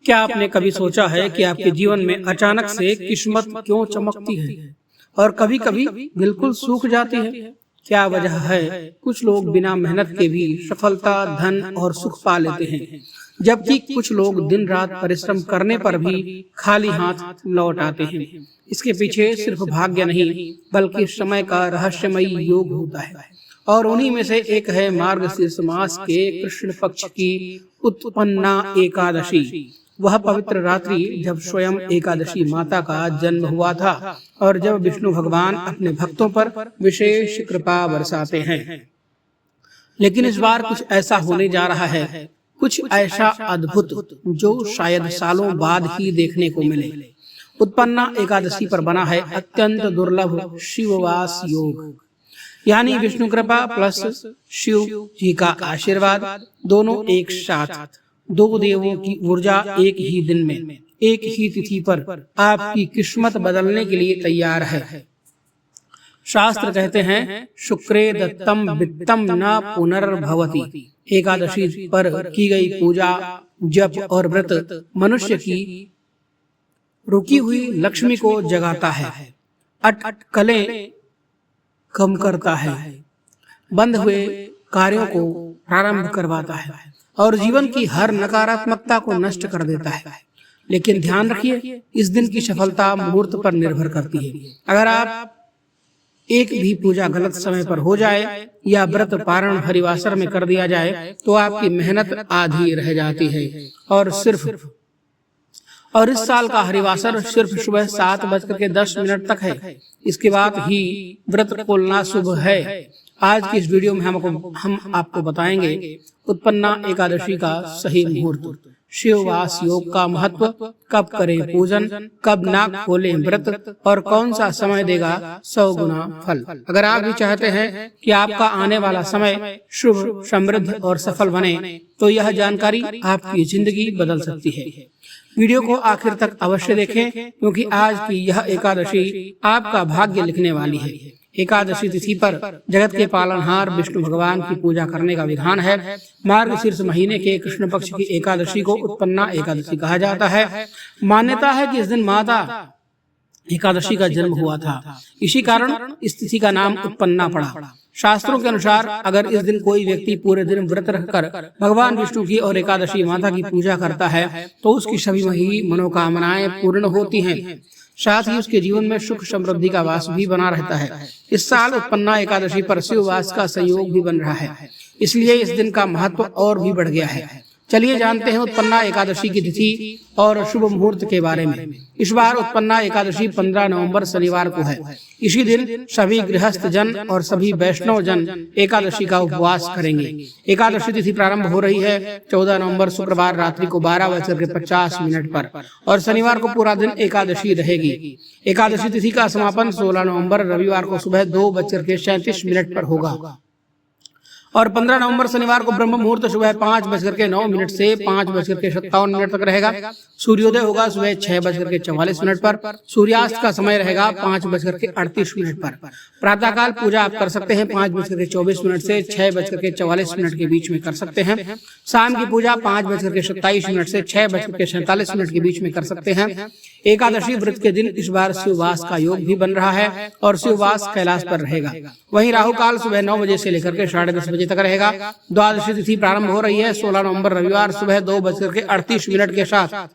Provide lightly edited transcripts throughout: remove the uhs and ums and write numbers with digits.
क्या आपने कभी सोचा है कि आपके जीवन में अचानक से किस्मत क्यों चमकती है और कभी कभी बिल्कुल सूख जाती है? क्या वजह है? कुछ लोग बिना मेहनत के भी सफलता, धन और सुख पा लेते हैं, जबकि कुछ लोग दिन रात परिश्रम करने पर भी खाली हाथ लौट आते हैं। इसके पीछे सिर्फ भाग्य नहीं, बल्कि समय का रहस्यमयी योग होता है। और उन्हीं में से एक है मार्गशीर्ष मास के कृष्ण पक्ष की उत्पन्ना एकादशी। वह पवित्र रात्रि जब स्वयं एकादशी माता का जन्म हुआ था और जब विष्णु भगवान अपने भक्तों पर विशेष कृपा बरसाते हैं। लेकिन इस बार कुछ ऐसा होने जा रहा है, कुछ ऐसा अद्भुत जो शायद सालों बाद ही देखने को मिले। उत्पन्ना एकादशी पर बना है अत्यंत दुर्लभ शिववास योग, यानी विष्णु कृपा प्लस शिव जी का आशीर्वाद, दोनों एक साथ। दो देवों की ऊर्जा एक ही दिन में, एक ही तिथि पर आपकी किस्मत बदलने के लिए तैयार है। शास्त्र कहते हैं, शुक्रे दत्तम वित्तम न पुनर्भवति। एकादशी पर की गई पूजा, जप और व्रत मनुष्य की रुकी हुई लक्ष्मी को जगाता है, अटकलें कम करता है, बंद हुए कार्यों को प्रारंभ करवाता है और जीवन की हर नकारात्मकता को नष्ट कर देता है। लेकिन ध्यान रखिए, इस दिन की सफलता मुहूर्त पर निर्भर करती है। अगर आप एक भी पूजा गलत समय पर हो जाए या व्रत पारण हरिवासर में कर दिया जाए तो आपकी मेहनत आधी रह जाती है। और इस साल का हरिवासर सिर्फ सुबह 7:10 तक है। इसके बाद ही व्रत खोलना शुभ है। आज की इस वीडियो में हम आपको बताएंगे उत्पन्ना एकादशी का सही मुहूर्त, शिववास योग का महत्व, कब करें पूजन, कब ना खोलें व्रत और कौन सा समय देगा 100 गुना फल। अगर आप भी चाहते हैं कि आपका आने वाला समय शुभ, समृद्ध और सफल बने तो यह जानकारी आपकी जिंदगी बदल सकती है। वीडियो को आखिर तक अवश्य देखें, क्योंकि आज की यह एकादशी आपका भाग्य लिखने वाली है। एकादशी तिथि पर जगत के पालनहार विष्णु भगवान की पूजा करने का विधान है। मार्गशीर्ष महीने के कृष्ण पक्ष की एकादशी को उत्पन्ना एकादशी कहा जाता है। मान्यता है कि इस दिन माता एकादशी का जन्म हुआ था, इसी कारण इस तिथि का नाम उत्पन्ना पड़ा। शास्त्रों के अनुसार अगर इस दिन कोई व्यक्ति पूरे दिन व्रत रखकर भगवान विष्णु की और एकादशी माता की पूजा करता है तो उसकी सभी मनोकामनाएं पूर्ण होती हैं। साथ ही उसके जीवन में सुख समृद्धि का वास भी बना रहता है। इस साल उत्पन्ना एकादशी पर शिववास का संयोग भी बन रहा है, इसलिए इस दिन का महत्व और भी बढ़ गया है। चलिए जानते हैं उत्पन्ना एकादशी की तिथि और शुभ मुहूर्त के बारे में। इस बार उत्पन्ना एकादशी 15 नवंबर शनिवार को है। इसी दिन सभी गृहस्थ जन और सभी वैष्णव जन एकादशी का उपवास करेंगे। एकादशी तिथि प्रारंभ हो रही है 14 नवंबर शुक्रवार रात्रि को 12:50 पर और शनिवार को पूरा दिन एकादशी रहेगी। एकादशी तिथि का समापन 16 नवंबर रविवार को सुबह 2:37 पर होगा और 15 नवंबर शनिवार को ब्रह्म मुहूर्त सुबह 5:09 से 5:57 तक रहेगा। सूर्योदय होगा सुबह 6:44 पर। सूर्यास्त का समय रहेगा 5:38 पर। प्रातःकाल पूजा आप कर सकते हैं 5:24 से 6:44 के बीच में कर सकते हैं। शाम की पूजा 5:27 से 6:47 के बीच में कर सकते हैं। एकादशी व्रत के दिन इस बार शिववास का योग भी बन रहा है और शिववास कैलाश पर रहेगा। वहीं राहु काल सुबह 9 बजे से लेकर के 10:30 बजे तक रहेगा। द्वादशी तिथि प्रारंभ हो रही है 16 नवंबर रविवार सुबह 2:38 के साथ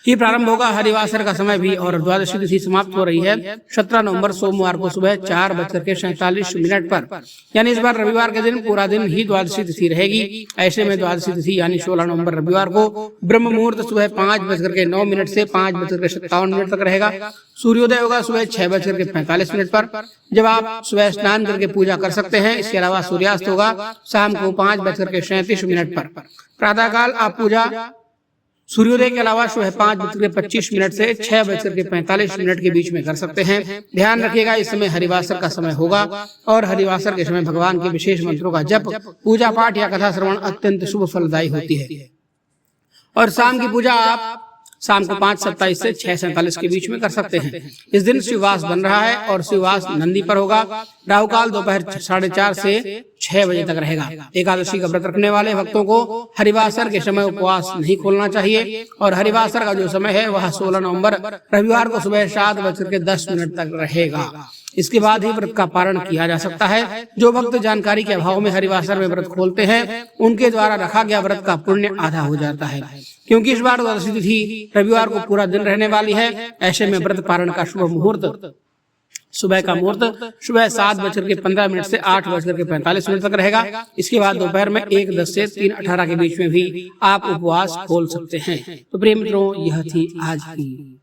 ही प्रारंभ होगा। हरिवासर का समय भी और द्वादशी तिथि समाप्त हो रही है 17 नवंबर सोमवार को सुबह 4:47 पर। यानी इस बार रविवार के दिन पूरा दिन ही द्वादशी तिथि रहेगी। ऐसे में द्वादशी तिथि यानी 16 नवंबर रविवार को ब्रह्म मुहूर्त सुबह 5:09 से 5:57 तक रहेगा। सूर्योदय होगा सुबह 6:45 पर, जब आप सुबह स्नान करके पूजा कर सकते हैं। इसके अलावा सूर्यास्त होगा शाम को 5:37 पर। प्रातःकाल आप पूजा सूर्योदय के अलावा सुबह 5:25 से 6:45 के बीच में कर सकते हैं। ध्यान रखिएगा, इस समय हरिवासर का समय होगा और हरिवासर के समय भगवान के विशेष मंत्रों का जप, पूजा पाठ या कथा श्रवण अत्यंत शुभ फलदायी होती है। और शाम की पूजा आप शाम को 5:27 से 6:47 के बीच में कर सकते हैं। इस दिन शिववास बन रहा है और शिववास नंदी पर होगा। राहु काल दोपहर 4:30 से 6 बजे तक रहेगा। एकादशी का व्रत रखने वाले भक्तों को हरिवासर के समय उपवास नहीं खोलना चाहिए और हरिवासर का जो समय है वह 16 नवंबर रविवार को सुबह 7:10 तक रहेगा। इसके बाद ही व्रत का पारण किया जा सकता है। जो भक्त जानकारी के अभाव में हरिवासर में व्रत खोलते हैं उनके द्वारा रखा गया व्रत का पुण्य आधा हो जाता है। क्योंकि इस बार द्वादशी तिथि रविवार को पूरा दिन रहने वाली है, ऐसे में व्रत पारण का शुभ मुहूर्त सुबह का मुहूर्त सुबह 7:15 से 8:45 तक रहेगा। इसके बाद दोपहर में 1:10 से 3:18 के बीच में भी आप उपवास खोल सकते हैं। तो प्रिय मित्रों, यह थी आज की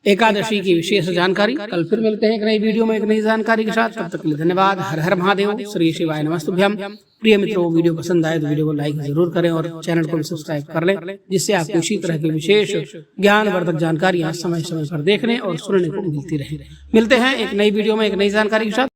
एकादशी की विशेष जानकारी। कल फिर मिलते हैं एक नई वीडियो में एक नई जानकारी के साथ। तब तक के लिए धन्यवाद। हर हर महादेव। श्री शिवाय नमस्तुभ्यं। प्रिय मित्रों, वीडियो पसंद आए तो वीडियो को लाइक जरूर करें और चैनल को सब्सक्राइब कर लें, जिससे आपको इसी तरह की विशेष ज्ञानवर्धक जानकारियां समय समय पर देखने और सुनने को मिलती रहे। मिलते हैं एक नई वीडियो में एक नई जानकारी के साथ।